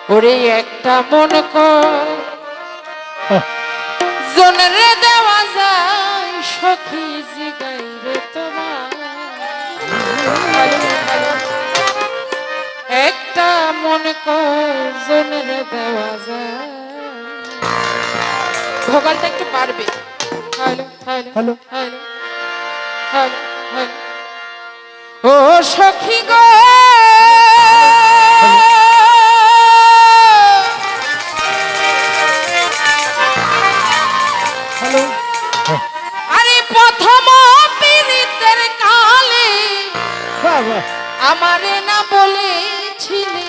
ওরে একটা মন কর জনরে দেওয়া যায় সখী জিগাই রে তোমার একটা মন কর জনরে দেওয়া যায় ভোকালটা একটু পারবে hello hello hello hello hello hello ও সখী গো আরে প্রথম পীড়িতের কালে আমারে না বলেছিলে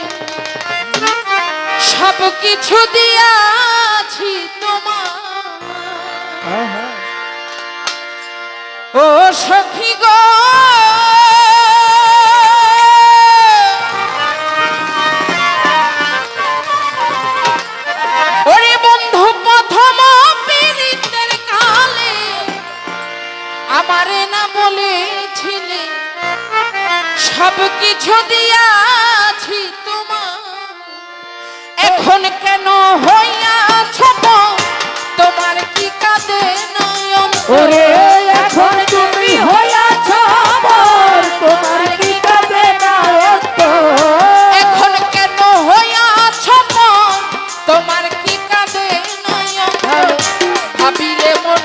সব কিছু দিয়াছি তোমার ও সখী গো ওরে বন্ধু প্রথম পীড়িতের কালে আমারে না বলেছিলে সব কিছু দিয়াছি তোমার এখন কেন হইয়াছ তোমার কি কাঁদে নয়ন ওরে এখন তুমি হইয়াছ তোমার কি কাঁদে নয়ন এখন কেন হইয়াছ তোমার কি কাঁদে নয়ন ভাবিলে মন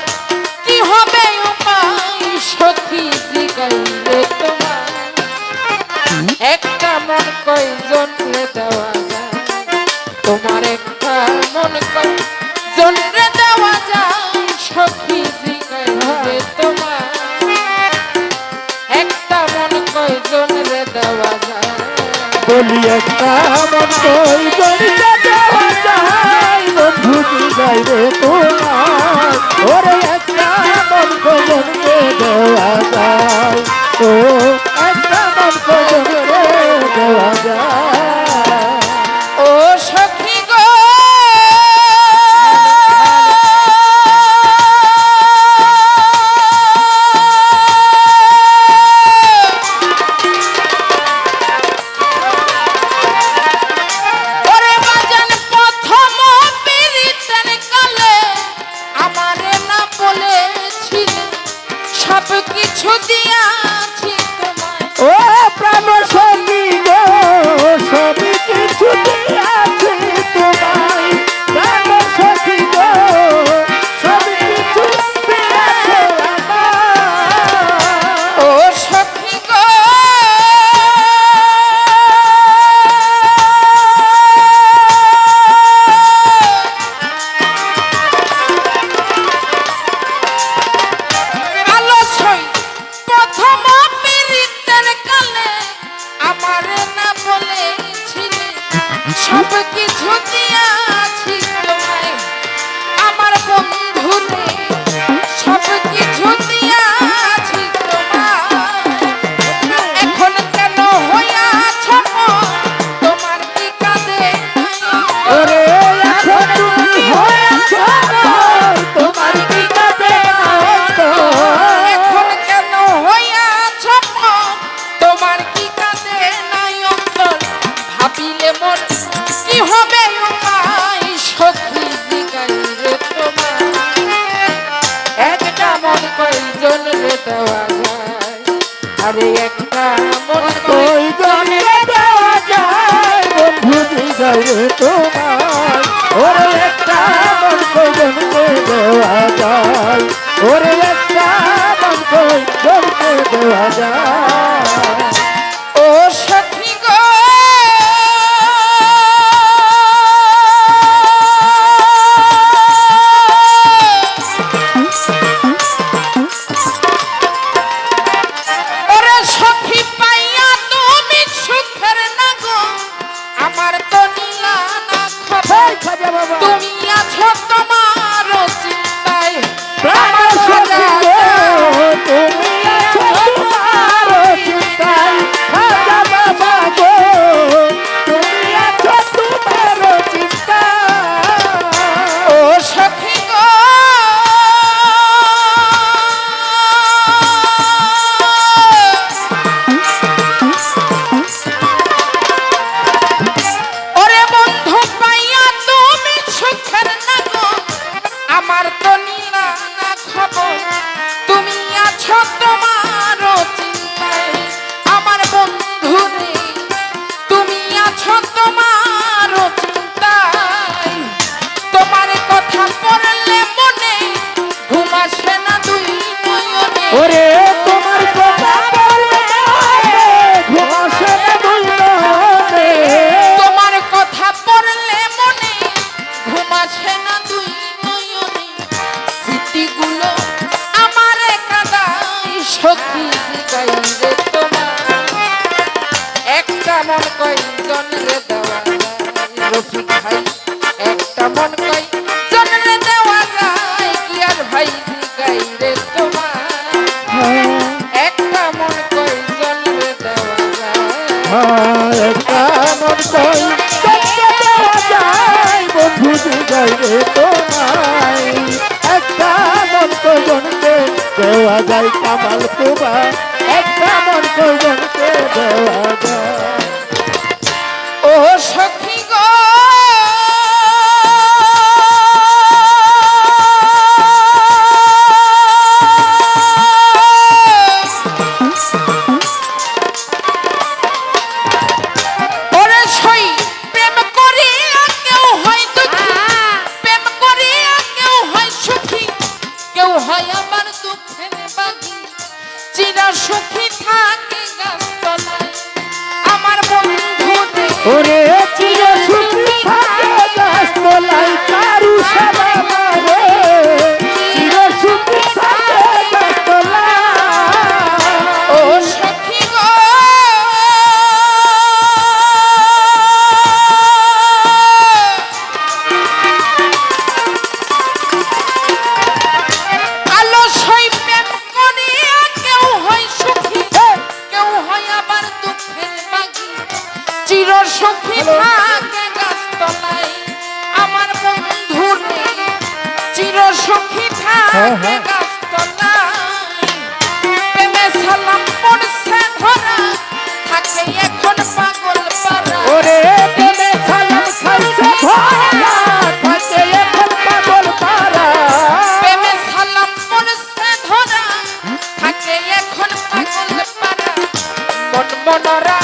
কি হবে উপায় সখী জিগাইলে তোমার একটা মন কয়জন রে দেওয়া যায় তোমার একটা মন কয়জন রে দেওয়া যায় সখী জিগাইলে তোমার একটা মন কয়জন রে দেওয়া যায় বলি একটা মন কয়জন রে দেওয়া যায় বন্ধু জিগাই রে তোমার ওরে একটা মন কয়জন রে দেওয়া যায় ও একটা মন কয়জন রে দেওয়া যায় ও সখী গো ওরে বাজান প্রথম পীড়িতের কালে আমারে না বলেছিলে সব কিছু দিয়াছি তোমায় ও প্রাণ সঙ্গী গো সব কিছু দিয়াছি তোমায় প্রাণ সঙ্গী গো সব কিছু দিয়াছে আমার ও সখী গো আলসই প্রথম পীড়িতের কালে আমারে না বলেছিলে সব কিছু দিয়াছি তোমায় আমার বন্ধু রে সব কিছু দিয়াছি তোমায় এখন কেন হইয়াছ তোমার কি কাঁদে ওরে এখন তুমি হয়েছ তোমার কি কাঁদে এখন কেন হইয়াছ তোমার কি কাঁদে নাই অন্তর ভাবিলে মন কি হবে উপায় সখী জিগাই রে তোমার একটা মন কয়জন রে দেওয়া যায় আরে একটা মন কয়জন রে দেওয়া যায় বন্ধু জিগাই রে তোমার ওরে একটা মন কয়জন রে দেওয়া যায় ওরে একটা মন কয়জন রে দেওয়া যায় ও সখী গো ওরে সখী পাইয়া তুমি সুখের না গো আমার তো নীলা না খবর খাজা বাবা তুমি আছো তোমার চিন্তায় প্রাণ সখী গো তুমি আছো তোমার চিন্তায় খাজা বাবা গো তুমি আছো তোমার চিন্তায় ও সখী গো ওরে বন্ধু রফিক ভাই একটা মন কই জনরে দেওয়া যায় কি আর ভাই জিগাই রে তোমার একটা মন কই জনরে দেওয়া যায় একটা মন কই জনরে দেওয়া যায় বন্ধু জিগাই রে তোমায় একটা মন কই জনকে দেওয়া যায় কামাল প্রভা একটা মন কই জনকে দেওয়া যায় ও সখী গো ওরে সই প্রেম করিয়া কেউ হয় দুঃখী প্রেম করিয়া কেউ হয় সুখী কেউ হয় আমার দুঃখের বাগী চিরা সুখী থাকে গাছতলায় আমার বন্ধু ওরে চির সুখী থাকে গাছতলায় কারু সেবা মারে চির সুখী থাকে গাছতলায় ও সখী গো আলো সই প্রেম করিয়া কেউ হয় সুখী কেউ হয় আবার দুঃখের বাগী চির সুখী থাকে গাছতলায় আমার বন্ধু রে চির সুখী থাকে গাছতলায় প্রেমে সালাম পড়ছে ধরা থাকে এখন পাগল পারা ওরে প্রেমে সালাম খাইছে ধরা থাকে এখন পাগল পারা প্রেমে সালাম পড়ছে ধরা থাকে এখন পাগল পারা মন মনরা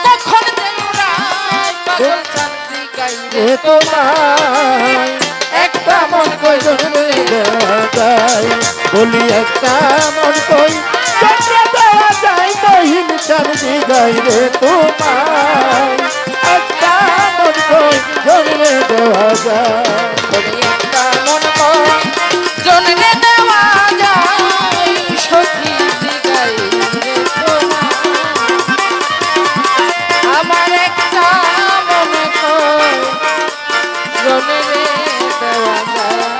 কখন দেউরায় পাগল চাঁদি গাইরে এ তোমায় একটা মন কই জনরে দেওয়া যায় বলি একটা মন কই জনরে দেওয়া যায় মহিম চাঁদি গাই রে তোমায় একটা মন কই জনরে দেওয়া যায় বলি একটা মন কই জনরে দেওয়া যায় সখী গাইরে তোমার আমার একটা মন কই জনরে দেওয়া যায়